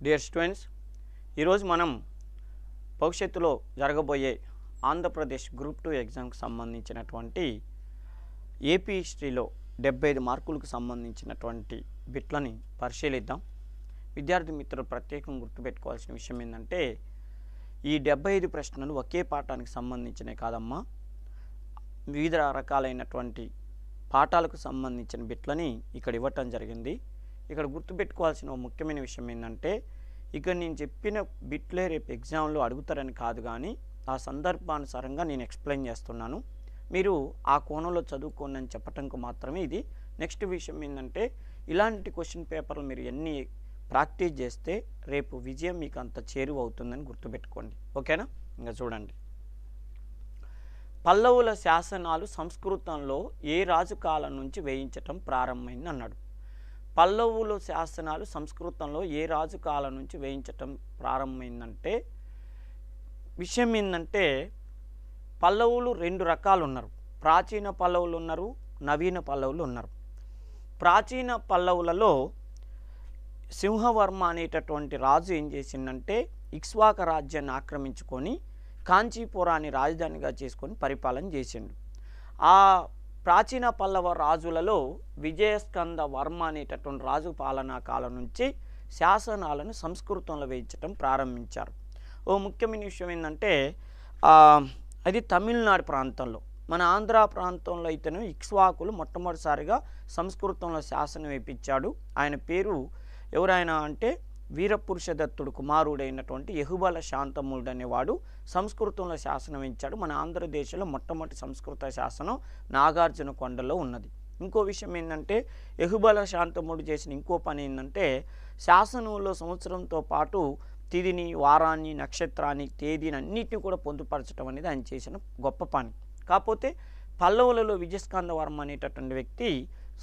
Dear students, ఈరోజు మనం భవిష్యత్తులో జరగబోయే ఆంధ్రప్రదేశ్ గ్రూప్ 2 ఎగ్జామ్కి సంబంధించినటువంటి ఏపీ హిస్టరీలో 75 మార్కులకు సంబంధించినటువంటి బిట్లని పరిశీలిద్దాం. విద్యార్థి మిత్రులు ప్రత్యేకంగా గుర్తుపెట్టుకోవాల్సిన విషయం ఏంటంటే, ఈ 75 ప్రశ్నలు ఒకే పాఠానికి సంబంధించినవి కాదమ్మా, వివిధ రకాలైనటువంటి పాఠాలకు సంబంధించిన బిట్లని ఇక్కడ ఇవ్వటం జరిగింది. ఇక్కడ గుర్తుపెట్టుకోవాల్సిన ముఖ్యమైన విషయం ఏంటంటే, ఇక్కడ నేను చెప్పిన బిట్లే రేపు ఎగ్జామ్లో అడుగుతారని కాదు, కానీ ఆ సందర్భానుసారంగా నేను ఎక్స్ప్లెయిన్ చేస్తున్నాను. మీరు ఆ కోణంలో చదువుకోండి అని చెప్పటంకు మాత్రమే ఇది. నెక్స్ట్ విషయం ఏంటంటే, ఇలాంటి క్వశ్చన్ పేపర్లు మీరు ఎన్ని ప్రాక్టీస్ చేస్తే రేపు విజయం మీకు అంత చేరువ అవుతుందని గుర్తుపెట్టుకోండి. ఓకేనా? ఇంకా చూడండి, పల్లవుల శాసనాలు సంస్కృతంలో ఏ రాజు కాలం నుంచి వేయించటం ప్రారంభమైంది అన్నాడు. పల్లవుల శాసనాలు సంస్కృతంలో ఏ రాజు కాలం నుంచి వేయించటం ప్రారంభమైందంటే, విషయం ఏంటంటే, పల్లవులు రెండు రకాలు ఉన్నారు. ప్రాచీన పల్లవులు ఉన్నారు, నవీన పల్లవులు ఉన్నారు. ప్రాచీన పల్లవులలో సింహవర్మ అనేటటువంటి రాజు ఏం చేసిందంటే, ఇక్ష్వాక రాజ్యాన్ని ఆక్రమించుకొని కాంచీపురాన్ని రాజధానిగా చేసుకొని పరిపాలన చేసిండు. ఆ ప్రాచీన పల్లవ రాజులలో విజయస్కంద వర్మ అనేటటువంటి రాజు పాలనా కాలం నుంచి శాసనాలను సంస్కృతంలో వేయించడం ప్రారంభించారు. ఓ ముఖ్యమైన విషయం ఏంటంటే, అది తమిళనాడు ప్రాంతంలో, మన ఆంధ్ర ప్రాంతంలో అయితేనే ఇక్ష్వాకులు మొట్టమొదటిసారిగా సంస్కృతంలో శాసనం వేయించాడు. ఆయన పేరు ఎవరైనా అంటే వీరపురుషదత్తుడు కుమారుడైనటువంటి యహుబల శాంతముడు అనేవాడు సంస్కృతంలో శాసనం ఇచ్చాడు. మన ఆంధ్రదేశంలో మొట్టమొదటి సంస్కృత శాసనం నాగార్జున కొండలో ఉన్నది. ఇంకో విషయం ఏంటంటే, యహుబల శాంతముడు చేసిన ఇంకో పని ఏంటంటే, శాసనంలో సంవత్సరంతో పాటు తిథిని, వారాన్ని, నక్షత్రాన్ని, తేదీని అన్నిటిని కూడా పొందుపరచడం అనేది ఆయన చేసిన గొప్ప పని. కాకపోతే పల్లవులలో విజయస్కంద వర్మ అనేటటువంటి వ్యక్తి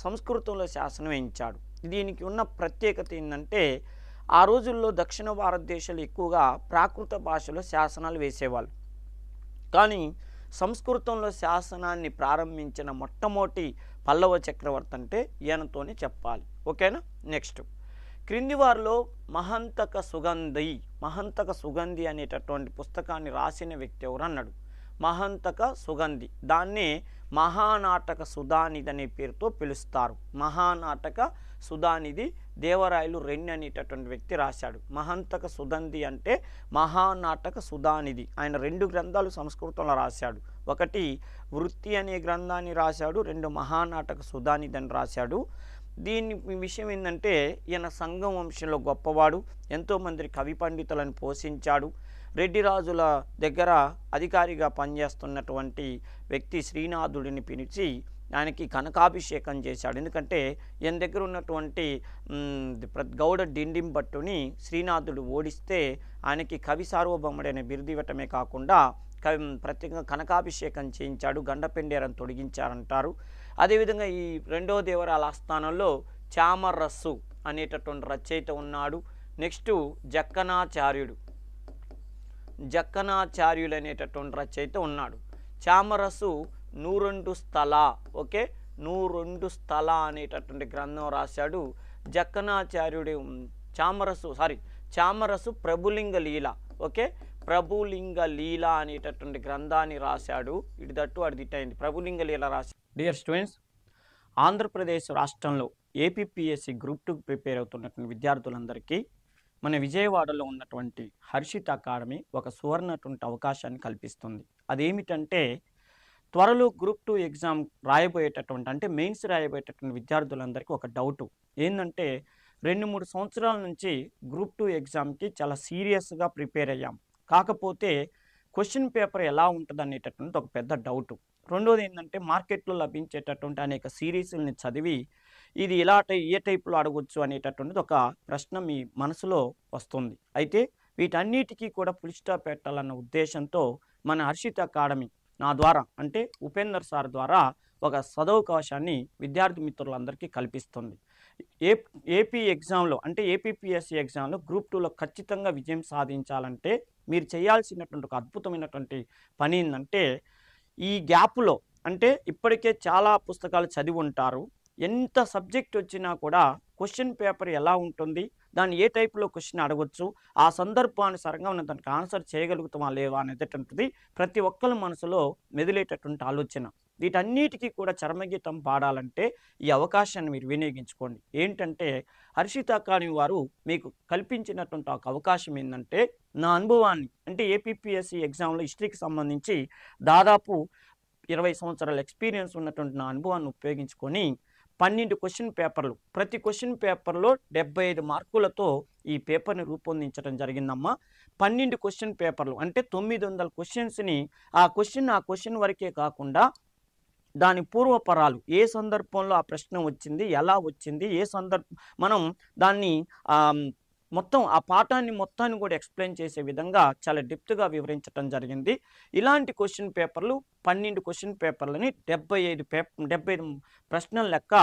సంస్కృతంలో శాసనం వేయించాడు. దీనికి ఉన్న ప్రత్యేకత ఏంటంటే, ఆ రోజుల్లో దక్షిణ భారతదేశంలో ఎక్కువగా ప్రాకృత భాషలో శాసనాలు వేసేవాళ్ళు. కానీ సంస్కృతంలో శాసనాన్ని ప్రారంభించిన మొట్టమొదటి పల్లవ చక్రవర్తి అంటే ఈయనతోనే చెప్పాలి. ఓకేనా? నెక్స్ట్, క్రింది వారిలో మహంతక సుగంధి అనేటటువంటి పుస్తకాన్ని రాసిన వ్యక్తి ఎవరు అన్నాడు. మహంతక సుగంధి, దాన్నే మహానాటక సుధానిధి అనే పేరుతో పిలుస్తారు. మహానాటక సుధానిధి దేవరాయలు రెన్ని అనేటటువంటి వ్యక్తి రాశాడు. మహంతక సుగంధి అంటే మహానాటక సుధానిధి. ఆయన 2 గ్రంథాలు సంస్కృతంలో రాశాడు. ఒకటి వృత్తి అనే గ్రంథాన్ని రాశాడు, 2 మహానాటక సుధానిధి అని రాశాడు. దీని విషయం ఏంటంటే, ఈయన సంఘం వంశంలో గొప్పవాడు, ఎంతోమంది కవి పండితులను పోషించాడు. రెడ్డి రాజుల దగ్గర అధికారిగా పనిచేస్తున్నటువంటి వ్యక్తి శ్రీనాథుడిని పిలిచి ఆయనకి కనకాభిషేకం చేశాడు. ఎందుకంటే ఈయన దగ్గర ఉన్నటువంటి గౌడ డిండింబట్టుని శ్రీనాథుడు ఓడిస్తే ఆయనకి కవి సార్వభౌముడైన బిరుదు ఇవ్వటమే కాకుండా ప్రత్యేకంగా కనకాభిషేకం చేయించాడు, గండపెండేరని తొడిగించారంటారు. అదేవిధంగా ఈ 2వ దేవరాల ఆస్థానంలో చామరస్సు అనేటటువంటి రచయిత ఉన్నాడు. నెక్స్ట్ జక్కనాచార్యులు అనేటటువంటి రచయిత ఉన్నాడు. చామరసు నూరెండు స్థల, ఓకే, నూరెండు స్థల అనేటటువంటి గ్రంథం రాశాడు. జక్కనాచార్యుడు చామరసు ప్రభులింగ లీల, ఓకే, ప్రభులింగ లీల అనేటటువంటి గ్రంథాన్ని రాశాడు. ఇటు దట్టు అటు దిట్టయింది, ప్రభులింగ లీల రాశాడు. డియర్ స్టూడెంట్స్, ఆంధ్రప్రదేశ్ రాష్ట్రంలో ఏపీపీఎస్సీ గ్రూప్ 2 ప్రిపేర్ అవుతున్నటువంటి విద్యార్థులందరికీ మన విజయవాడలో ఉన్నటువంటి హర్షిత్ అకాడమీ ఒక సువర్ణటువంటి అవకాశాన్ని కల్పిస్తుంది. అదేమిటంటే, త్వరలో గ్రూప్ 2 ఎగ్జామ్ రాయబోయేటటువంటి, అంటే మెయిన్స్ రాయబోయేటటువంటి విద్యార్థులందరికీ ఒక డౌటు ఏంటంటే, 2-3 సంవత్సరాల నుంచి గ్రూప్ 2 ఎగ్జామ్కి చాలా సీరియస్గా ప్రిపేర్ అయ్యాం. కాకపోతే క్వశ్చన్ పేపర్ ఎలా ఉంటుంది అనేటటువంటి ఒక పెద్ద డౌటు. రెండోది ఏంటంటే, మార్కెట్లో లభించేటటువంటి అనేక సిరీస్ని చదివి ఇది ఇలా ఏ టైప్లో అడగొచ్చు అనేటటువంటిది ఒక ప్రశ్న మీ మనసులో వస్తుంది. అయితే వీటన్నిటికీ కూడా ఫుల్ స్టాప్ పెట్టాలన్న ఉద్దేశంతో మన హర్షిత్ అకాడమీ నా ద్వారా, అంటే ఉపేందర్ సార్ ద్వారా ఒక సదవకాశాన్ని విద్యార్థి మిత్రులందరికీ కల్పిస్తుంది. ఏపీ ఎగ్జామ్లో, అంటే ఏపీపీఎస్సీ ఎగ్జామ్లో గ్రూప్ 2లో ఖచ్చితంగా విజయం సాధించాలంటే మీరు చేయాల్సినటువంటి ఒక అద్భుతమైనటువంటి పని ఏంటంటే, ఈ గ్యాప్లో, అంటే ఇప్పటికే చాలా పుస్తకాలు చదివి ఉంటారు, ఎంత సబ్జెక్ట్ వచ్చినా కూడా క్వశ్చన్ పేపర్ ఎలా ఉంటుంది, దాన్ని ఏ టైప్లో క్వశ్చన్ అడగొచ్చు, ఆ సందర్భానుసారంగా మనం దానికి ఆన్సర్ చేయగలుగుతామా లేవా అనేటటువంటిది ప్రతి ఒక్కరి మనసులో మెదిలేటటువంటి ఆలోచన. వీటన్నిటికీ కూడా చరమగీతం పాడాలంటే ఈ అవకాశాన్ని మీరు వినియోగించుకోండి. ఏంటంటే హర్షిత అకాడమీ వారు మీకు కల్పించినటువంటి ఒక అవకాశం ఏంటంటే, నా అనుభవాన్ని అంటే ఏపీపీఎస్సీ ఎగ్జామ్లో హిస్టరీకి సంబంధించి దాదాపు 20 సంవత్సరాల ఎక్స్పీరియన్స్ ఉన్నటువంటి నా అనుభవాన్ని ఉపయోగించుకొని 12 క్వశ్చన్ పేపర్లు, ప్రతి క్వశ్చన్ పేపర్లో 75 మార్కులతో ఈ పేపర్ని రూపొందించడం జరిగిందమ్మా. 12 క్వశ్చన్ పేపర్లు అంటే 900 క్వశ్చన్స్ని ఆ క్వశ్చన్ వరకే కాకుండా దాని పూర్వపరాలు, ఏ సందర్భంలో ఆ ప్రశ్న వచ్చింది, ఎలా వచ్చింది, మనం దాన్ని మొత్తం ఆ పాఠాన్ని మొత్తాన్ని కూడా ఎక్స్ప్లెయిన్ చేసే విధంగా చాలా డెప్త్గా వివరించడం జరిగింది. ఇలాంటి క్వశ్చన్ పేపర్లు 12 క్వశ్చన్ పేపర్లని 75 ప్రశ్నల లెక్క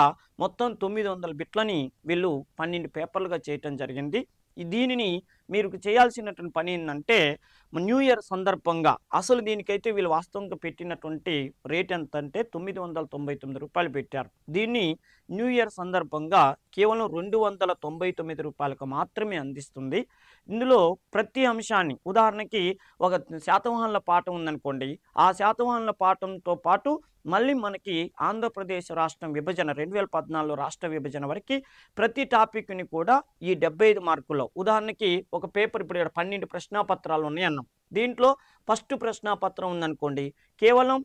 మొత్తం 900 బిట్లని వీళ్ళు 12 పేపర్లుగా చేయటం జరిగింది. దీనిని మీరు చేయాల్సినటువంటి పని ఏంటంటే, న్యూ ఇయర్ సందర్భంగా అసలు దీనికైతే వీళ్ళు వాస్తవంగా పెట్టినటువంటి రేట్ ఎంత అంటే 999 రూపాయలు పెట్టారు. దీన్ని న్యూ ఇయర్ సందర్భంగా కేవలం 299 రూపాయలకు మాత్రమే అందిస్తుంది. ఇందులో ప్రతి అంశాన్ని, ఉదాహరణకి ఒక శాతవాహనుల పాఠం ఉందనుకోండి, ఆ శాతవాహనుల పాఠంతో పాటు మళ్ళీ మనకి ఆంధ్రప్రదేశ్ రాష్ట్రం విభజన 2014లో రాష్ట్ర విభజన వరకు ప్రతి టాపిక్ని కూడా ఈ 75 మార్కుల్లో, ఉదాహరణకి ఒక పేపర్ ఇప్పుడు ఇక్కడ 12 ప్రశ్నాపత్రాలు ఉన్నాయి అన్నాం. దీంట్లో ఫస్ట్ ప్రశ్నాపత్రం ఉందనుకోండి, కేవలం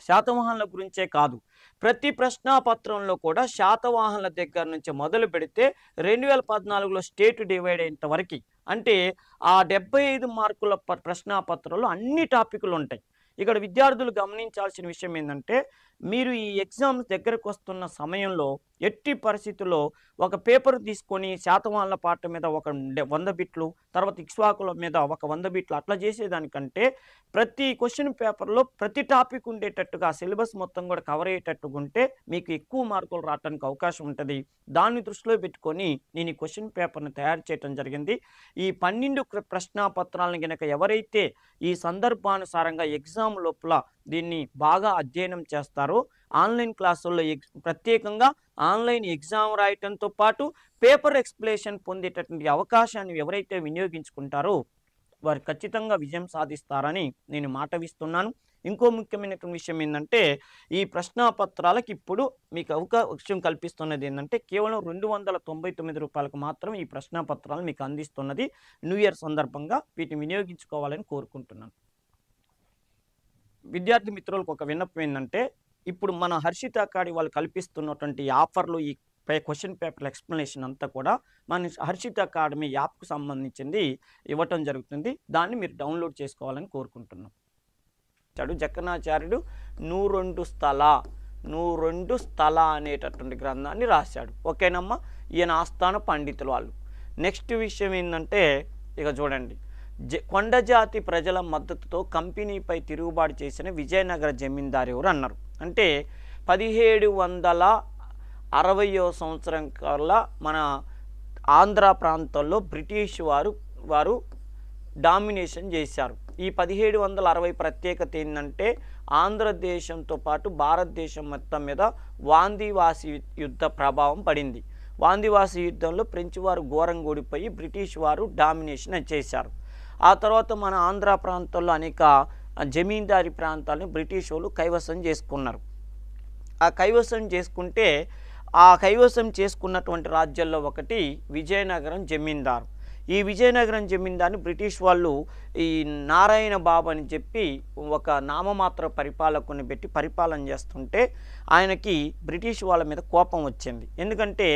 శాతవాహనుల గురించే కాదు, ప్రతి ప్రశ్నాపత్రంలో కూడా శాతవాహనుల దగ్గర నుంచి మొదలు పెడితే 2014లో స్టేట్ డివైడ్ అయ్యేంత వరకు, అంటే ఆ 75 మార్కుల ప్రశ్నాపత్రంలో అన్ని టాపిక్లు ఉంటాయి. ఇక్కడ విద్యార్థులు గమనించాల్సిన విషయం ఏంటంటే, మీరు ఈ ఎగ్జామ్స్ దగ్గరకు వస్తున్న సమయంలో ఎట్టి పరిస్థితుల్లో ఒక పేపర్ తీసుకొని శాతవాహనుల పాఠం మీద ఒక 100 బిట్లు, తర్వాత ఇక్ష్వాకుల మీద ఒక 100 బిట్లు అట్లా చేసేదానికంటే ప్రతి క్వశ్చన్ పేపర్లో ప్రతి టాపిక్ ఉండేటట్టుగా సిలబస్ మొత్తం కూడా కవర్ అయ్యేటట్టుగా ఉంటే మీకు ఎక్కువ మార్కులు రావడానికి అవకాశం ఉంటుంది. దాన్ని దృష్టిలో పెట్టుకొని నేను ఈ క్వశ్చన్ పేపర్ని తయారు చేయడం జరిగింది. ఈ 12 ప్రశ్నాపత్రాలను కనుక ఎవరైతే ఈ సందర్భానుసారంగా ఎగ్జామ్ లోపల దీన్ని బాగా అధ్యయనం చేస్తారో, ఆన్లైన్ క్లాసుల్లో ప్రత్యేకంగా ఆన్లైన్ ఎగ్జామ్ రాయటంతో పాటు పేపర్ ఎక్స్ప్లెనేషన్ పొందేటటువంటి అవకాశాన్ని ఎవరైతే వినియోగించుకుంటారో వారు ఖచ్చితంగా విజయం సాధిస్తారని నేను మాటవిస్తున్నాను. ఇంకో ముఖ్యమైనటువంటి విషయం ఏంటంటే, ఈ ప్రశ్నాపత్రాలకు ఇప్పుడు మీకు అవకాశం కల్పిస్తున్నది ఏంటంటే, కేవలం 299 రూపాయలకు మాత్రం ఈ ప్రశ్నాపత్రాలు మీకు అందిస్తున్నది. న్యూ ఇయర్ సందర్భంగా వీటిని వినియోగించుకోవాలని కోరుకుంటున్నాను. విద్యార్థి మిత్రులకు ఒక విన్నపం ఏంటంటే, ఇప్పుడు మన హర్షిత అకాడమీ వాళ్ళు కల్పిస్తున్నటువంటి ఆఫర్లు, ఈ క్వశ్చన్ పేపర్ ఎక్స్ప్లెనేషన్ అంతా కూడా మన హర్షిత అకాడమీ యాప్కు సంబంధించింది ఇవ్వటం జరుగుతుంది. దాన్ని మీరు డౌన్లోడ్ చేసుకోవాలని కోరుకుంటున్నాం. జక్కనాచార్యుడు 102 స్థల అనేటటువంటి గ్రంథాన్ని రాశాడు. ఓకేనమ్మా, ఈయన ఆస్థాన పండితులు వాళ్ళు. నెక్స్ట్ విషయం ఏంటంటే, ఇక చూడండి, కొండజాతి ప్రజల మద్దతుతో కంపెనీపై తిరుగుబాటు చేసిన విజయనగర జమీందారు ఎవరు అన్నారు అంటే, 1760వ సంవత్సరం కల్లా మన ఆంధ్ర ప్రాంతంలో బ్రిటిష్ వారు డామినేషన్ చేశారు. ఈ 1760 ప్రత్యేకత ఏంటంటే, ఆంధ్రదేశంతో పాటు భారతదేశం మొత్తం మీద వాందివాసి యుద్ధ ప్రభావం పడింది. వాందివాసి యుద్ధంలో ఫ్రెంచ్ వారు ఘోరంగా ఓడిపోయి బ్రిటిష్ వారు డామినేషన్ చేశారు. ఆ తర్వాత మన ఆంధ్ర ప్రాంతంలో అనేక జమీందారీ ప్రాంతాలను బ్రిటిష్ వాళ్ళు కైవసం చేసుకున్నారు. ఆ కైవసం చేసుకున్నటువంటి రాజ్యాల్లో ఒకటి విజయనగరం జమీందారు. ఈ విజయనగరం జమీందారుని బ్రిటిష్ వాళ్ళు ఈ నారాయణ బాబు అని చెప్పి ఒక నామమాత్ర పరిపాలకుని పెట్టి పరిపాలన చేస్తుంటే ఆయనకి బ్రిటిష్ వాళ్ళ మీద కోపం వచ్చింది. ఎందుకంటే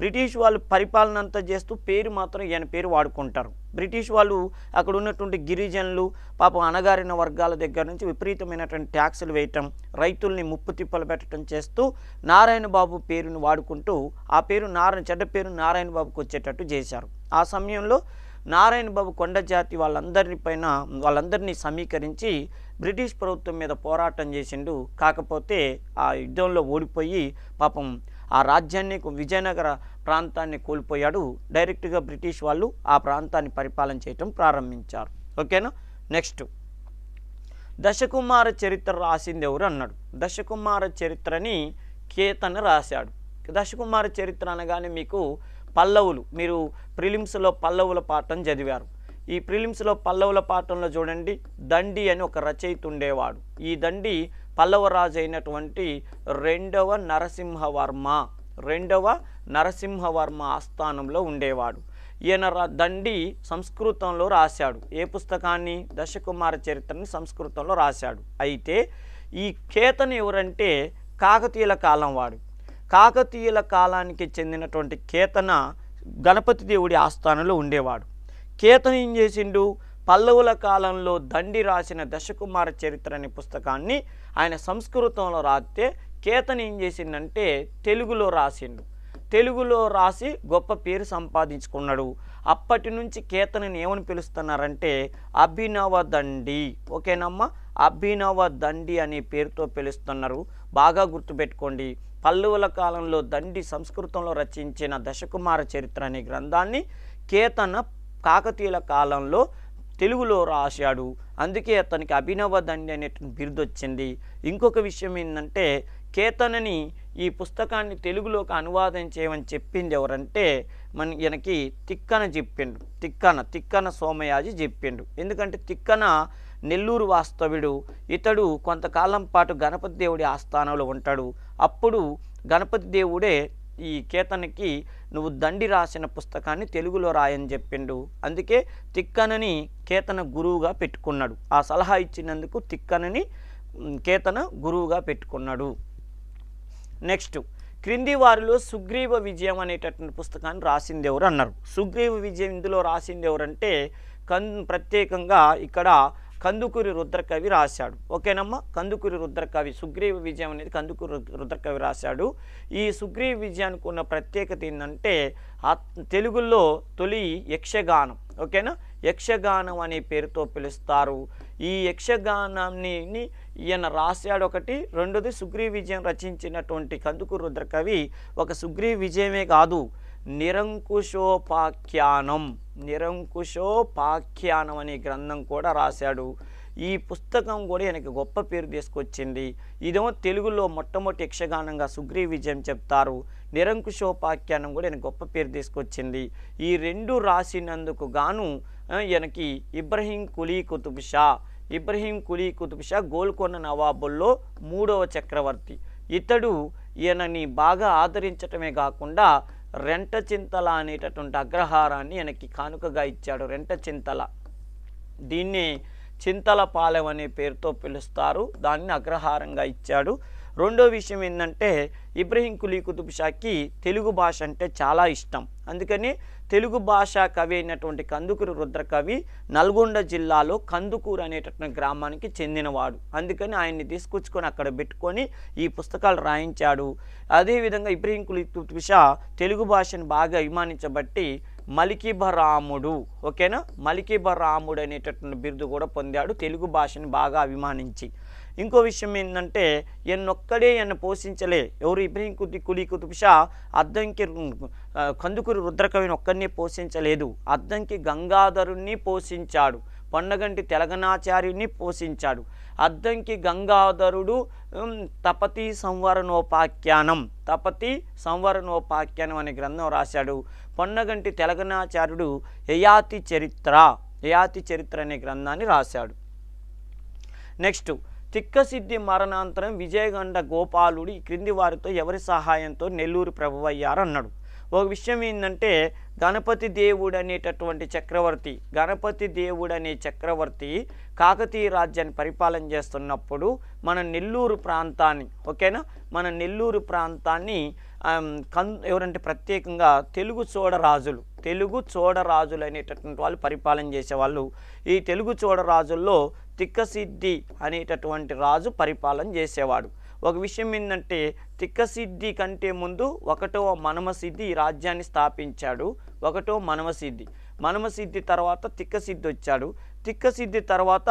బ్రిటిష్ వాళ్ళు పరిపాలన అంతా చేస్తూ పేరు మాత్రం ఈయన పేరు వాడుకుంటారు. బ్రిటిష్ వాళ్ళు అక్కడ ఉన్నటువంటి గిరిజనులు, పాపం అణగారిన వర్గాల దగ్గర నుంచి విపరీతమైనటువంటి ట్యాక్సులు వేయటం, రైతుల్ని ముప్పు తిప్పలు పెట్టడం చేస్తూ నారాయణ బాబు పేరుని వాడుకుంటూ ఆ పేరు చెడ్డ పేరు నారాయణ బాబుకు వచ్చేటట్టు చేశారు. ఆ సమయంలో నారాయణ బాబు కొండ జాతి వాళ్ళందరినీ సమీకరించి బ్రిటిష్ ప్రభుత్వం మీద పోరాటం చేసిండు. కాకపోతే ఆ యుద్ధంలో ఓడిపోయి పాపం ఆ రాజ్యాన్ని, విజయనగర ప్రాంతాన్ని కోల్పోయాడు. డైరెక్ట్గా బ్రిటిష్ వాళ్ళు ఆ ప్రాంతాన్ని పరిపాలన చేయటం ప్రారంభించారు. ఓకేనా. నెక్స్ట్, దశకుమార చరిత్ర రాసింది ఎవరు అన్నాడు. దశకుమార చరిత్రని కేతన్ రాశాడు. దశకుమార చరిత్ర అనగానే మీకు పల్లవులు, మీరు ప్రిలిమ్స్లో పల్లవుల పాఠం చదివారు. ఈ ప్రిలిమ్స్లో పల్లవుల పాఠంలో చూడండి, దండి అని ఒక రచయిత ఉండేవాడు. ఈ దండి పల్లవరాజు అయినటువంటి రెండవ నరసింహవర్మ ఆస్థానంలో ఉండేవాడు. ఈయన దండి సంస్కృతంలో రాశాడు. ఏ పుస్తకాన్ని? దశకుమార చరిత్రని సంస్కృతంలో రాశాడు. అయితే ఈ కేతన ఎవరంటే కాకతీయుల కాలం వాడు. కాకతీయుల కాలానికి చెందినటువంటి కేతన గణపతి దేవుడి ఆస్థానంలో ఉండేవాడు. కేతన ఏం చేసిండు? పల్లవుల కాలంలో దండి రాసిన దశకుమార చరిత్ర అనే పుస్తకాన్ని ఆయన సంస్కృతంలో రాస్తే కేతన ఏం చేసిండంటే తెలుగులో రాసిండు. తెలుగులో రాసి గొప్ప పేరు సంపాదించుకున్నాడు. అప్పటి నుంచి కేతనని ఏమని పిలుస్తున్నారంటే అభినవ దండి. ఓకేనమ్మా, అభినవ దండి అనే పేరుతో పిలుస్తున్నారు. బాగా గుర్తుపెట్టుకోండి. పల్లవుల కాలంలో దండి సంస్కృతంలో రచించిన దశకుమార చరిత్ర అనే గ్రంథాన్ని కేతన కాకతీయుల కాలంలో తెలుగులో రాశాడు. అందుకే అతనికి అభినవ దండి అనేటువంటి బిరుదు వచ్చింది. ఇంకొక విషయం ఏంటంటే కేతనని ఈ పుస్తకాన్ని తెలుగులోకి అనువాదం చేయమని చెప్పింది ఎవరంటే ఈయనకి తిక్కన చెప్పిండు. తిక్కన సోమయాజి చెప్పిండు. ఎందుకంటే తిక్కన నెల్లూరు వాస్తవ్యుడు. ఇతడు కొంతకాలం పాటు గణపతి దేవుడి ఆస్థానంలో ఉంటాడు. అప్పుడు గణపతి దేవుడే ఈ కేతనకి నువ్వు దండి రాసిన పుస్తకాన్ని తెలుగులో రాయని చెప్పిండు. అందుకే తిక్కనని కేతన గురువుగా పెట్టుకున్నాడు. ఆ సలహా ఇచ్చినందుకు తిక్కనని కేతన గురువుగా పెట్టుకున్నాడు. నెక్స్ట్, క్రింది వారిలో సుగ్రీవ విజయం అనేటటువంటి పుస్తకాన్ని రాసింది ఎవరు అన్నారు. సుగ్రీవ విజయం ఇందులో రాసింది ఎవరంటే ప్రత్యేకంగా ఇక్కడ కందుకూరి రుద్రకవి రాశాడు. ఓకేనమ్మా, కందుకూరి రుద్రకవి సుగ్రీవ విజయం అనేది కందుకూరి రుద్రకవి రాశాడు. ఈ సుగ్రీవ విజయానికి ఉన్న ప్రత్యేకత ఏంటంటే తెలుగులో తొలి యక్షగానం. ఓకేనా, యక్షగానం అనే పేరుతో పిలుస్తారు. ఈ యక్షగానాన్ని ఈయన రాశాడు ఒకటి. రెండోది సుగ్రీవ విజయం రచించినటువంటి కందుకూరి రుద్రకవి ఒక సుగ్రీవ విజయమే కాదు, నిరంకుశోపాఖ్యానం అనే గ్రంథం కూడా రాశాడు. ఈ పుస్తకం కూడా ఆయనకి గొప్ప పేరు తీసుకొచ్చింది. ఇదేమో తెలుగులో మొట్టమొదటి యక్షగానంగా సుగ్రీవ విజయం చెప్తారు. నిరంకుశోపాఖ్యానం కూడా ఆయన గొప్ప పేరు తీసుకొచ్చింది. ఈ రెండు రాసినందుకు గాను ఈయనకి ఇబ్రహీం కులీ కుతుబ్ షా గోల్కొండ నవాబుల్లో 3వ చక్రవర్తి. ఇతడు ఈయనని బాగా ఆదరించటమే కాకుండా రెంటచింతల అనేటటువంటి అగ్రహారాన్ని ఈయనకి కానుకగా ఇచ్చాడు. రెంటచింతల, దీన్ని చింతలపాలెం అనే పేరుతో పిలుస్తారు. దాన్ని అగ్రహారంగా ఇచ్చాడు. రెండో విషయం ఏంటంటే ఇబ్రహీం కులీ కుతుబ్ షాకి తెలుగు భాష అంటే చాలా ఇష్టం. అందుకని తెలుగు భాష కవి అయినటువంటి కందుకూరి రుద్రకవి నల్గొండ జిల్లాలో కందుకూరు అనేటటువంటి గ్రామానికి చెందినవాడు. అందుకని ఆయన్ని తీసుకొచ్చుకొని అక్కడ పెట్టుకొని ఈ పుస్తకాలు రాయించాడు. అదేవిధంగా ఇబ్రహీం కులీ కుతుబ్ షా తెలుగు భాషను బాగా అభిమానించబట్టి మలికిబరాముడు, ఓకేనా, మలికిబరాముడు అనేటటువంటి బిరుదు కూడా పొందాడు తెలుగు భాషను బాగా అభిమానించి. ఇంకో విషయం ఏంటంటే ఈయనొక్కడే ఈయన పోషించలే. ఎవరు? ఇబ్రహీం కులీ కుతుబ్ షా అద్దంకి కందుకూరి రుద్రకవిని ఒక్కరిని పోషించలేదు. అద్దంకి గంగాధరుణ్ణి పోషించాడు. పొన్నగంటి తెలగనాచార్యుని పోషించాడు. అద్దంకి గంగాధరుడు తపతి సంవరణోపాఖ్యానం అనే గ్రంథం రాశాడు. పొన్నగంటి తెలగనాచార్యుడు యయాతి చరిత్ర అనే గ్రంథాన్ని రాశాడు. నెక్స్ట్, తిక్కసిద్ధి మరణాంతరం విజయగండ గోపాలుడు ఈ క్రింది వారితో ఎవరి సహాయంతో నెల్లూరు ప్రభువయ్యారు అన్నాడు. ఒక విషయం ఏంటంటే గణపతి దేవుడు అనేటటువంటి చక్రవర్తి కాకతీయ రాజ్యాన్ని పరిపాలన చేస్తున్నప్పుడు మన నెల్లూరు ప్రాంతాన్ని, ఓకేనా, మన నెల్లూరు ప్రాంతాన్ని ఎవరంటే ప్రత్యేకంగా తెలుగు చోడరాజులు అనేటటువంటి వాళ్ళు పరిపాలన చేసేవాళ్ళు. ఈ తెలుగు చోడరాజుల్లో తిక్కసిద్ధి అనేటటువంటి రాజు పరిపాలన చేసేవాడు. ఒక విషయం ఏంటంటే తిక్కసిద్ధి కంటే ముందు 1వ మనమసిద్ధి ఈ రాజ్యాన్ని స్థాపించాడు. 1వ మనమసిద్ధి తర్వాత తిక్కసిద్ధి వచ్చాడు. తిక్కసిద్ధి తర్వాత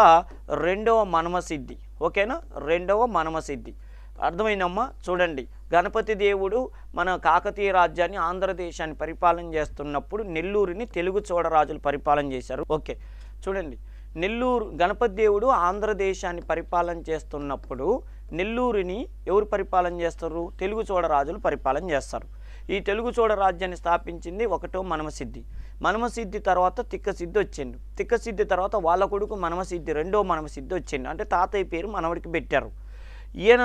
2వ మనమసిద్ధి, ఓకేనా, 2వ మనమసిద్ధి. అర్థమైందమ్మా? చూడండి, గణపతి దేవుడు మన కాకతీయ రాజ్యాన్ని ఆంధ్రదేశాన్ని పరిపాలన చేస్తున్నప్పుడు నెల్లూరుని తెలుగు చోడరాజులు పరిపాలన చేశారు. ఓకే, చూడండి, గణపతి దేవుడు ఆంధ్రదేశాన్ని పరిపాలన చేస్తున్నప్పుడు నెల్లూరుని ఎవరు పరిపాలన చేస్తారు? తెలుగు చోళ రాజులు పరిపాలన చేస్తారు. ఈ తెలుగు చోళ రాజ్యాన్ని స్థాపించింది ఒకటో మనమసిద్ధి. మనమసిద్ధి తర్వాత తిక్కసిద్ధి వచ్చిండు. తిక్కసిద్ధి తర్వాత వాళ్ళ కొడుకు మనమసిద్ధి, రెండో మనమసిద్ధి వచ్చిండు. అంటే తాతయ్య పేరు మనవడికి పెట్టారు. ఈయన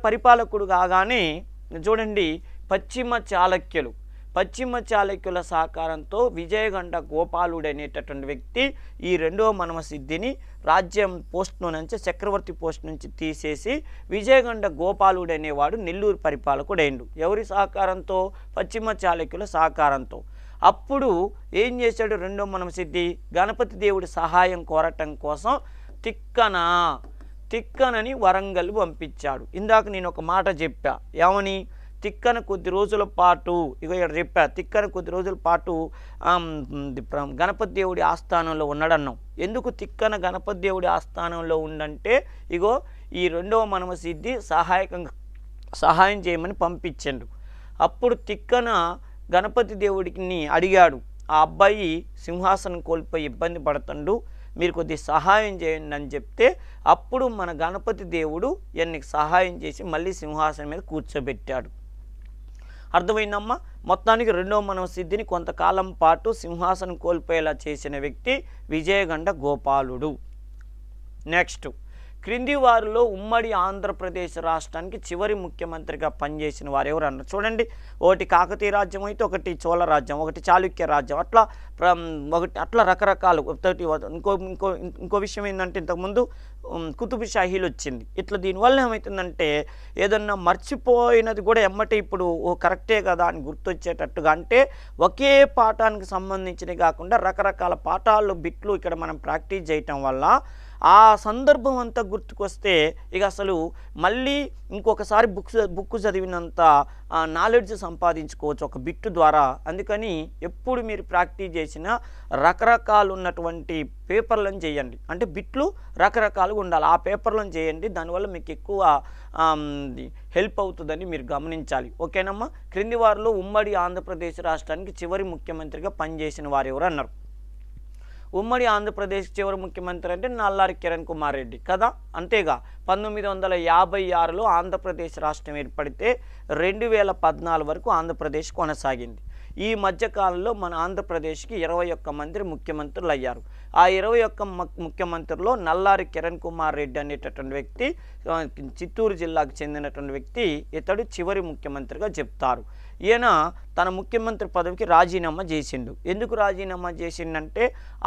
పరిపాలకుడు కాగానే చూడండి, పశ్చిమ చాళుక్యుల సహకారంతో విజయగండ గోపాలుడు అనేటటువంటి వ్యక్తి ఈ రెండో మనమసిద్ధిని రాజ్యం పోస్ట్ నుంచి, చక్రవర్తి పోస్ట్ నుంచి తీసేసి విజయగండ గోపాలుడు అనేవాడు నెల్లూరు పరిపాలకుడు అయిండు. ఎవరి సహకారంతో? పశ్చిమ చాళుక్యుల సహకారంతో. అప్పుడు ఏం చేశాడు రెండో మనమసిద్ధి? గణపతి దేవుడి సహాయం కోరటం కోసం తిక్కనని వరంగల్ పంపించాడు. ఇందాక నేను ఒక మాట చెప్పా, ఏమని? తిక్కన కొద్ది రోజుల పాటు, ఇక ఇక్కడ చెప్పా, తిక్కన కొద్ది రోజుల పాటు గణపతి దేవుడి ఆస్థానంలో ఉన్నాడన్నాం. ఎందుకు తిక్కన గణపతి దేవుడి ఆస్థానంలో ఉండంటే, ఇగో ఈ రెండవ మనమసిద్ధి సహాయం చేయమని పంపించండు. అప్పుడు తిక్కన గణపతి దేవుడిని అడిగాడు, ఆ అబ్బాయి సింహాసనం కోల్పోయి ఇబ్బంది పడుతుండు, మీరు కొద్ది సహాయం చేయండి అని చెప్తే, అప్పుడు మన గణపతి దేవుడు ఈయనకి సహాయం చేసి మళ్ళీ సింహాసనం మీద కూర్చోబెట్టాడు. అర్థమైందమ్మా? మొత్తానికి రెండవ మనమసిద్ధిని కొంతకాలం పాటు సింహాసనం కోల్పోయేలా చేసిన వ్యక్తి విజయగండ గోపాలుడు. నెక్స్ట్, క్రింది వారిలో ఉమ్మడి ఆంధ్రప్రదేశ్ రాష్ట్రానికి చివరి ముఖ్యమంత్రిగా పనిచేసిన వారు ఎవరు అన్నారు? చూడండి, ఒకటి కాకతీయ రాజ్యం అయితే, ఒకటి చోళ రాజ్యం, ఒకటి చాళుక్య రాజ్యం, అట్లా రకరకాలు. ఇంకో విషయం ఏంటంటే, ఇంతకుముందు కుతుబ్ షాహీలు వచ్చింది. ఇట్లా దీనివల్ల ఏమవుతుందంటే, ఏదన్నా మర్చిపోయినది కూడా ఎమ్మటే ఇప్పుడు కరెక్టే కదా అని గుర్తొచ్చేటట్టుగా, అంటే ఒకే పాఠానికి సంబంధించినవి కాకుండా రకరకాల పాఠాలు బిట్లు ఇక్కడ మనం ప్రాక్టీస్ చేయటం వల్ల ఆ సందర్భం అంతా గుర్తుకొస్తే ఇక అసలు మళ్ళీ ఇంకొకసారి బుక్ చదివినంత నాలెడ్జ్ సంపాదించుకోవచ్చు ఒక బిట్టు ద్వారా. అందుకని ఎప్పుడు మీరు ప్రాక్టీస్ చేసినా రకరకాలు ఉన్నటువంటి పేపర్లను చేయండి. అంటే బిట్లు రకరకాలుగా ఉండాలి, ఆ పేపర్లను చేయండి. దానివల్ల మీకు ఎక్కువ హెల్ప్ అవుతుందని మీరు గమనించాలి. ఓకేనమ్మా? క్రింది వారిలో ఉమ్మడి ఆంధ్రప్రదేశ్ రాష్ట్రానికి చివరి ముఖ్యమంత్రిగా పనిచేసిన వారు ఎవరు అన్నారు? ఉమ్మడి ఆంధ్రప్రదేశ్ చివరి ముఖ్యమంత్రి అంటే నల్లారి కిరణ్ కుమార్ రెడ్డి కదా. అంతేగా 1956లో ఆంధ్రప్రదేశ్ రాష్ట్రం ఏర్పడితే 2014 వరకు ఆంధ్రప్రదేశ్ కొనసాగింది. ఈ మధ్యకాలంలో మన ఆంధ్రప్రదేశ్కి 21 మంది ముఖ్యమంత్రులు అయ్యారు. ఆ 21 ముఖ్యమంత్రుల్లో నల్లారి కిరణ్ కుమార్ రెడ్డి అనేటటువంటి వ్యక్తి, చిత్తూరు జిల్లాకు చెందినటువంటి వ్యక్తి, ఇతడు చివరి ముఖ్యమంత్రిగా చెప్తారు. ఈయన తన ముఖ్యమంత్రి పదవికి రాజీనామా చేసిండు. ఎందుకు రాజీనామా చేసిండంటే,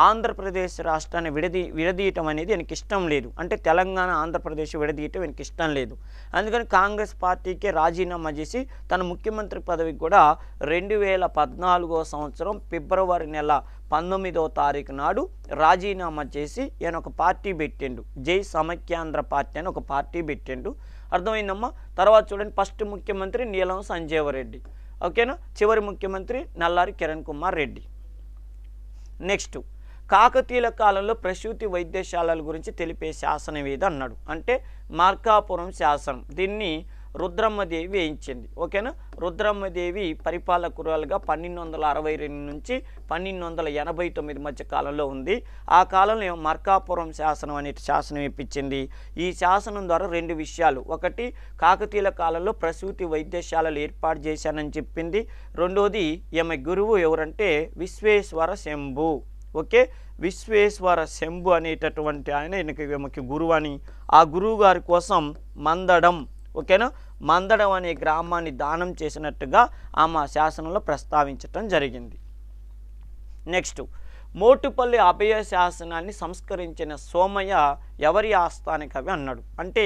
ఆంధ్రప్రదేశ్ రాష్ట్రాన్ని విడదీయటం అనేది ఆయనకి ఇష్టం లేదు. అంటే తెలంగాణ ఆంధ్రప్రదేశ్ విడదీయటం ఆయనకి ఇష్టం లేదు. అందుకని కాంగ్రెస్ పార్టీకే రాజీనామా చేసి తన ముఖ్యమంత్రి పదవికి కూడా 2014వ సంవత్సరం ఫిబ్రవరి నెల 19వ తారీఖు నాడు రాజీనామా చేసి ఈయన ఒక పార్టీ పెట్టిండు. జై సమైక్యాంధ్ర పార్టీ అని ఒక పార్టీ పెట్టిండు. అర్థమైందమ్మా? తర్వాత చూడండి, ఫస్ట్ ముఖ్యమంత్రి నీలం సంజీవరెడ్డి, ఓకేనా? చివరి ముఖ్యమంత్రి నల్లారి కిరణ్ కుమార్ రెడ్డి. నెక్స్ట్, కాకతీయుల కాలంలో ప్రసూతి వైద్యశాలల గురించి తెలిపే శాసనం ఏది అన్నాడు? అంటే మార్కాపురం శాసనం. దీన్ని రుద్రమ్మదేవి వేయించింది. ఓకేనా? రుద్రమ్మదేవి పరిపాలకురాలుగా 1262 నుంచి 1289 మధ్య కాలంలో ఉంది. ఆ కాలంలో మార్కాపురం శాసనం అనే శాసనం ఇప్పించింది. ఈ శాసనం ద్వారా 2 విషయాలు: ఒకటి, కాకతీయుల కాలంలో ప్రసూతి వైద్యశాలలు ఏర్పాటు చేశానని చెప్పింది. రెండోది, ఈమె గురువు ఎవరంటే విశ్వేశ్వర శంభు. ఓకే, విశ్వేశ్వర శంభు అనేటటువంటి ఆయన ఈమెకి గురువు అని, ఆ గురువు గారి కోసం మందడం, ఓకేనా, మందడం అనే గ్రామాన్ని దానం చేసినట్టుగా ఆమె శాసనంలో ప్రస్తావించటం జరిగింది. నెక్స్ట్, మోటుపల్లి అభయ శాసనాన్ని సంస్కరించిన సోమయ్య ఎవరి ఆస్థాన కవి అన్నాడు? అంటే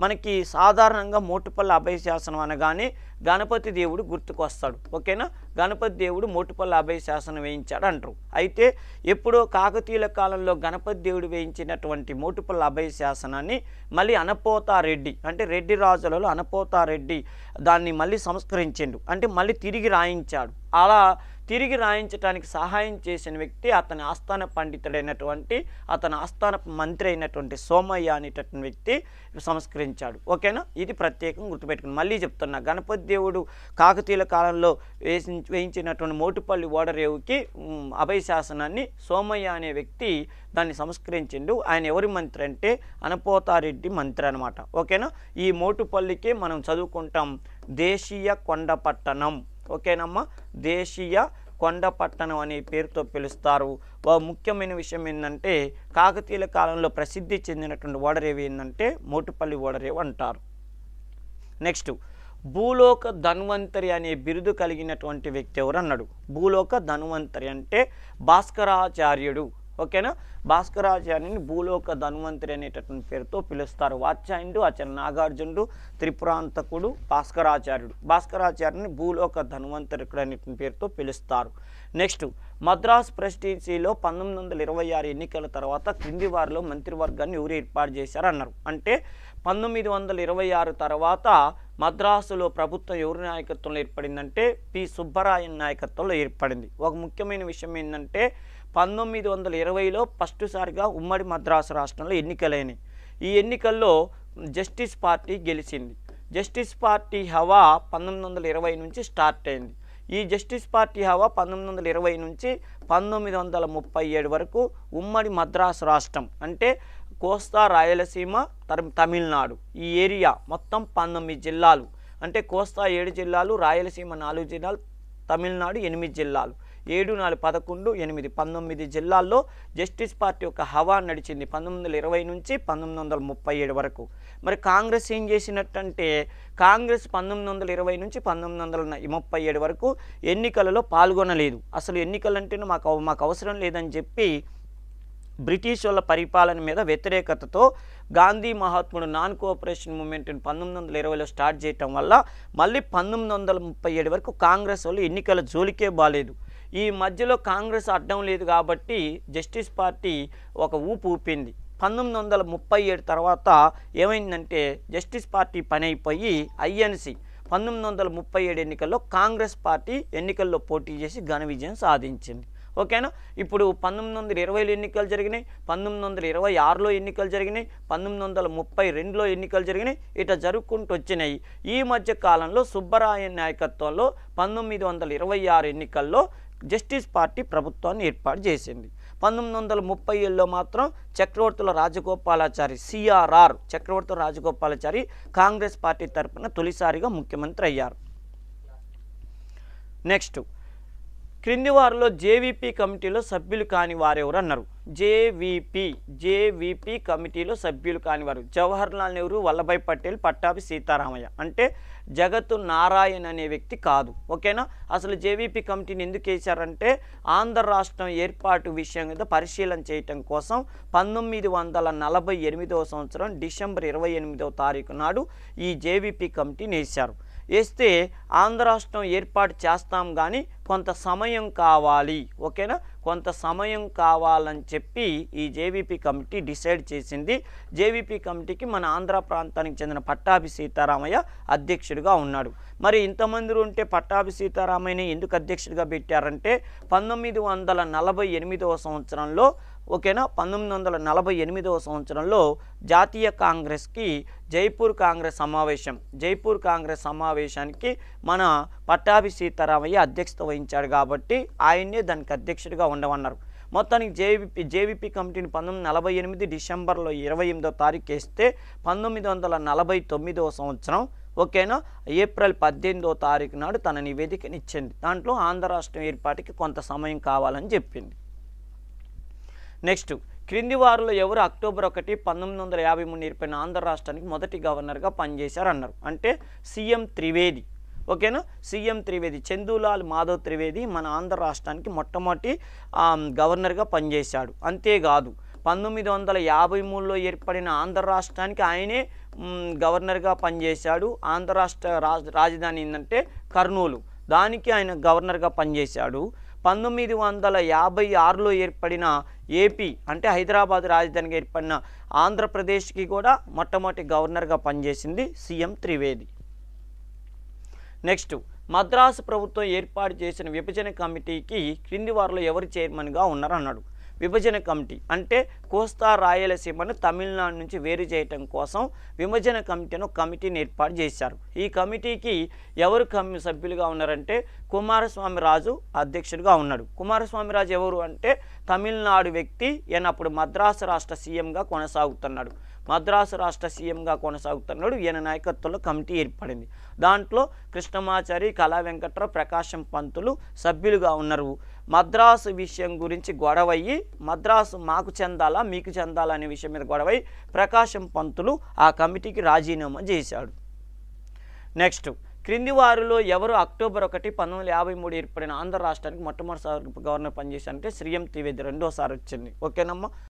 మనకి సాధారణంగా మోటుపల్లి అభయ శాసనం అనగానే గణపతి దేవుడు గుర్తుకొస్తాడు. ఓకేనా? గణపతి దేవుడు మోటుపల్లి అభయ శాసనం వేయించాడు అంటారు. అయితే ఎప్పుడో కాకతీయుల కాలంలో గణపతి దేవుడు వేయించినటువంటి మోటుపల్లి అభయ శాసనాన్ని మళ్ళీ అనపోతారెడ్డి, అంటే రెడ్డి రాజులలో అనపోతారెడ్డి దాన్ని మళ్ళీ సంస్కరించిండు, అంటే మళ్ళీ తిరిగి రాయించాడు. అలా తిరిగి రాయించడానికి సహాయం చేసిన వ్యక్తి అతని ఆస్థాన పండితుడైనటువంటి అతని ఆస్థాన మంత్రి అయినటువంటి సోమయ్య అనేటటువంటి వ్యక్తి సంస్కరించాడు. ఓకేనా, ఇది ప్రత్యేకంగా గుర్తుపెట్టుకుని మళ్ళీ చెప్తున్నా. గణపతి దేవుడు కాకతీయుల కాలంలో వేయించినటువంటి మోటుపల్లి ఓడరేవుకి అభయ శాసనాన్ని సోమయ్య అనే వ్యక్తి దాన్ని సంస్కరించిండు. ఆయన ఎవరి మంత్రి అంటే అనపోతారెడ్డి మంత్రి అనమాట. ఓకేనా, ఈ మోటుపల్లికి మనం చదువుకుంటాం దేశీయ కొండపట్టణం. ఓకేనమ్మా, దేశీయ కొండపట్టణం అనే పేరుతో పిలుస్తారు. ముఖ్యమైన విషయం ఏంటంటే కాకతీయుల కాలంలో ప్రసిద్ధి చెందినటువంటి ఓడరేవు ఏంటంటే మోటుపల్లి ఓడరేవు అంటారు. నెక్స్ట్, భూలోక ధన్వంతరి అనే బిరుదు కలిగినటువంటి వ్యక్తి ఎవరు అన్నాడు. భూలోక ధన్వంతరి అంటే భాస్కరాచార్యుడు. ఓకేనా, భాస్కరాచార్యుని భూలోక ధన్వంతరి అనేటటువంటి పేరుతో పిలుస్తారు. వాత్స్యాయనుడు, ఆచార్య నాగార్జునుడు, త్రిపురాంతకుడు, భాస్కరాచార్యుడు. భాస్కరాచార్యుని భూలోక ధన్వంతరికుడు అనేటువంటి పేరుతో పిలుస్తారు. నెక్స్ట్, మద్రాసు ప్రెసిడెన్సీలో 1926 ఎన్నికల తర్వాత క్రింది వారిలో మంత్రివర్గాన్ని ఎవరు ఏర్పాటు చేశారు అన్నారు. అంటే 1926 తర్వాత మద్రాసులో ప్రభుత్వం ఎవరి నాయకత్వంలో ఏర్పడిందంటే పి సుబ్బరాయన్ నాయకత్వంలో ఏర్పడింది. ఒక ముఖ్యమైన విషయం ఏంటంటే 1920లో ఫస్ట్ సారిగా ఉమ్మడి మద్రాసు రాష్ట్రంలో ఎన్నికలైనవి. ఈ ఎన్నికల్లో జస్టిస్ పార్టీ గెలిచింది. జస్టిస్ పార్టీ హవా 1920 నుంచి స్టార్ట్ అయింది. ఈ జస్టిస్ పార్టీ హవా 1920 నుంచి 1937 వరకు ఉమ్మడి మద్రాసు రాష్ట్రం అంటే కోస్తా, రాయలసీమ, తమిళనాడు ఈ ఏరియా మొత్తం 19 జిల్లాలు. అంటే కోస్తా 7 జిల్లాలు, రాయలసీమ 4 జిల్లాలు, తమిళనాడు 8 జిల్లాలు. 7, 4, 11, 8, 19 జిల్లాల్లో జస్టిస్ పార్టీ యొక్క హవా నడిచింది 1920 నుంచి 1937 వరకు. మరి కాంగ్రెస్ ఏం చేసినట్టంటే కాంగ్రెస్ 1920 నుంచి 1937 వరకు ఎన్నికలలో పాల్గొనలేదు. అసలు ఎన్నికలంటే మాకు అవసరం లేదని చెప్పి బ్రిటిష్ వాళ్ళ పరిపాలన మీద వ్యతిరేకతతో గాంధీ మహాత్ముడు నాన్ కోఆపరేషన్ మూవ్మెంట్ని 1920లో స్టార్ట్ చేయటం వల్ల మళ్ళీ 1937 వరకు కాంగ్రెస్ వాళ్ళు ఎన్నికల జోలికే బాలేదు. ఈ మధ్యలో కాంగ్రెస్ అడ్డం లేదు కాబట్టి జస్టిస్ పార్టీ ఒక ఊపు ఊపింది. 1937 తర్వాత ఏమైందంటే జస్టిస్ పార్టీ పని అయిపోయి ఐఎన్సి 1937 ఎన్నికల్లో కాంగ్రెస్ పార్టీ ఎన్నికల్లో పోటీ చేసి ఘన విజయం సాధించింది. ఓకేనా, ఇప్పుడు 1920లో ఎన్నికలు జరిగినాయి, 1926లో ఎన్నికలు జరిగినాయి, 1932లో ఎన్నికలు జరిగినాయి. ఇట్లా జరుపుకుంటూ వచ్చినాయి. ఈ మధ్య కాలంలో సుబ్బరాయన్ నాయకత్వంలో 1926 ఎన్నికల్లో జస్టిస్ పార్టీ ప్రభుత్వాన్ని ఏర్పాటు చేసింది. 1937లో మాత్రం చక్రవర్తుల రాజగోపాలాచారి సిఆర్ఆర్ చక్రవర్తుల రాజగోపాలాచారి కాంగ్రెస్ పార్టీ తరఫున తొలిసారిగా ముఖ్యమంత్రి అయ్యారు. నెక్స్ట్, క్రింది వారిలో జేవీపీ కమిటీలో సభ్యులు కాని వారెవరు అన్నారు. జేవీపీ కమిటీలో సభ్యులు కానివారు జవహర్లాల్ నెహ్రూ, వల్లభాయ్ పటేల్, పట్టాభి సీతారామయ్య. అంటే జగత్తు నారాయణ్ అనే వ్యక్తి కాదు. ఓకేనా, అసలు జేవీపీ కమిటీని ఎందుకు వేశారంటే ఆంధ్ర రాష్ట్రం ఏర్పాటు విషయం మీద పరిశీలన చేయటం కోసం 1948వ సంవత్సరం డిసెంబర్ 28వ తారీఖు నాడు ఈ జేవీపీ కమిటీని వేశారు. వేస్తే ఆంధ్ర రాష్ట్రం ఏర్పాటు చేస్తాం కానీ కొంత సమయం కావాలి. ఓకేనా, కొంత సమయం కావాలని చెప్పి ఈ జేవీపీ కమిటీ డిసైడ్ చేసింది. జేవీపీ కమిటీకి మన ఆంధ్ర ప్రాంతానికి చెందిన పట్టాభి సీతారామయ్య అధ్యక్షుడిగా ఉన్నాడు. మరి ఇంతమంది ఉంటే పట్టాభి సీతారామయ్యని ఎందుకు అధ్యక్షుడిగా పెట్టారంటే 1948వ సంవత్సరంలో ఓకేనా 1948వ సంవత్సరంలో జాతీయ కాంగ్రెస్కి జైపూర్ కాంగ్రెస్ సమావేశానికి మన పట్టాభి సీతారామయ్య అధ్యక్షత వహించాడు కాబట్టి ఆయన్నే దానికి అధ్యక్షుడిగా ఉండమన్నారు. మొత్తానికి జేవీపీ కమిటీని 1948 డిసెంబర్లో 28వ తారీఖు వేస్తే 1949వ సంవత్సరం ఓకేనా ఏప్రిల్ 18వ తారీఖు నాడు తన నివేదికను ఇచ్చింది. దాంట్లో ఆంధ్ర రాష్ట్రం ఏర్పాటుకి కొంత సమయం కావాలని చెప్పింది. నెక్స్ట్, క్రింది వారిలో ఎవరు అక్టోబర్ 1, 1953 ఏర్పడిన ఆంధ్ర రాష్ట్రానికి మొదటి గవర్నర్గా పనిచేశారు అన్నారు. అంటే సీఎం త్రివేది. ఓకేనా, సీఎం త్రివేది చందూలాల్ మాధవ్ త్రివేది మన ఆంధ్ర రాష్ట్రానికి మొట్టమొదటి గవర్నర్గా పనిచేశాడు. అంతేకాదు 1953లో ఏర్పడిన ఆంధ్ర రాష్ట్రానికి ఆయనే గవర్నర్గా పనిచేశాడు. ఆంధ్ర రాష్ట్ర రాజధాని ఏంటంటే కర్నూలు, దానికి ఆయన గవర్నర్గా పనిచేశాడు. 1956లో ఏర్పడిన ఏపీ అంటే హైదరాబాద్ రాజధానిగా ఏర్పడిన ఆంధ్రప్రదేశ్కి కూడా మొట్టమొదటి గవర్నర్గా పనిచేసింది సీఎం త్రివేది. నెక్స్ట్, మద్రాసు ప్రభుత్వం ఏర్పాటు చేసిన విభజన కమిటీకి క్రింది వారిలో ఎవరు చైర్మన్గా ఉన్నారన్నాడు. విభజన కమిటీ అంటే కోస్తా రాయలసీమను తమిళనాడు నుంచి వేరు చేయటం కోసం విభజన కమిటీని ఒక కమిటీని ఏర్పాటు చేశారు. ఈ కమిటీకి ఎవరు సభ్యులుగా ఉన్నారంటే కుమారస్వామి రాజు అధ్యక్షుడిగా ఉన్నాడు. కుమారస్వామి రాజు ఎవరు అంటే తమిళనాడు వ్యక్తి. ఈయన అప్పుడు మద్రాసు రాష్ట్ర సీఎంగా కొనసాగుతున్నాడు. ఈయన నాయకత్వంలో కమిటీ ఏర్పడింది. దాంట్లో కృష్ణమాచారి, కళా వెంకట్రావు, ప్రకాశం పంతులు సభ్యులుగా ఉన్నారు. మద్రాసు విషయం గురించి గొడవయ్యి మద్రాసు మాకు చెందాలా మీకు చెందాలా అనే విషయం మీద గొడవై ప్రకాశం పంతులు ఆ కమిటీకి రాజీనామా చేశాడు. నెక్స్ట్, క్రింది వారిలో ఎవరు అక్టోబర్ 1, 1953 ఏర్పడిన ఆంధ్ర రాష్ట్రానికి మొట్టమొదటిసారి గవర్నర్ పనిచేశారంటే శ్రీఎం త్రివేది రెండోసారి వచ్చింది. ఓకేనమ్మా.